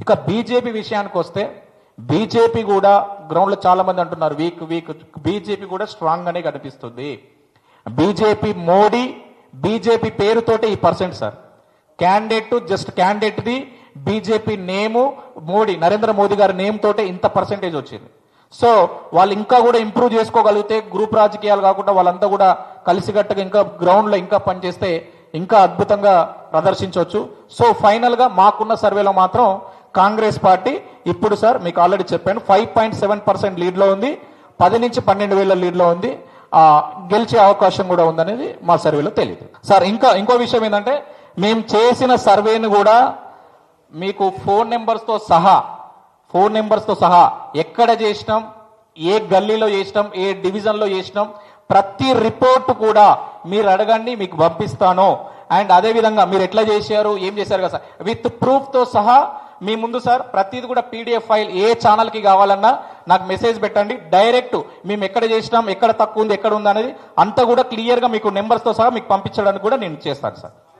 ఇక బీజేపీ విషయానికి వస్తే బీజేపీ కూడా గ్రౌండ్ లో చాలా మంది అంటున్నారు వీక్ వీక్, బీజేపీ కూడా స్ట్రాంగ్ గానే కనిపిస్తుంది. బీజేపీ మోడీ బీజేపీ పేరుతోటే ఈ percent sir. Candidate just candidate the BJP name Modi, Narendra Modi గారి నేమ్ తోటే ఇంత పర్సెంటేజ్ వచ్చింది. సో వాళ్ళు ఇంకా కూడా ఇంప్రూవ్ చేసుకోగలిగితే, గ్రూప్ రాజకీయాలు కాకుండా వాళ్ళంతా కూడా కలిసికట్టుగా ఇంకా గ్రౌండ్ లో ఇంకా పనిచేస్తే ఇంకా అద్భుతంగా ప్రదర్శించవచ్చు. సో ఫైనల్ గా మాకున్న సర్వేలో మాత్రం కాంగ్రెస్ పార్టీ ఇప్పుడు సార్ మీకు ఆల్రెడీ చెప్పాను 5.7% లీడ్ లో ఉంది, 10 నుంచి 12,000 లీడ్ లో ఉంది. గెలిచే అవకాశం కూడా ఉందనేది మా సర్వేలో తెలియదు సార్. ఇంకో విషయం ఏంటంటే మేము చేసిన సర్వేను కూడా మీకు ఫోన్ నెంబర్స్ తో సహా ఎక్కడ చేసినాం, ఏ గల్లీలో చేసినాం, ఏ డివిజన్ లో చేసినాం, ప్రతి రిపోర్ట్ కూడా మీరు అడగండి మీకు పంపిస్తాను. అండ్ అదే విధంగా మీరు ఎట్లా చేశారు, ఏం చేశారు కదా సార్ విత్ ప్రూఫ్ తో సహా మీ ముందు సార్. ప్రతిది కూడా పీడిఎఫ్ ఫైల్ ఏ ఛానల్ కి కావాలన్నా నాకు మెసేజ్ పెట్టండి. డైరెక్ట్ మేము ఎక్కడ చేసినాం, ఎక్కడ తక్కువ ఉంది, ఎక్కడ ఉంది అనేది అంతా కూడా క్లియర్ గా మీకు నెంబర్స్ తో సహా మీకు పంపించడానికి కూడా నేను చేస్తాను సార్.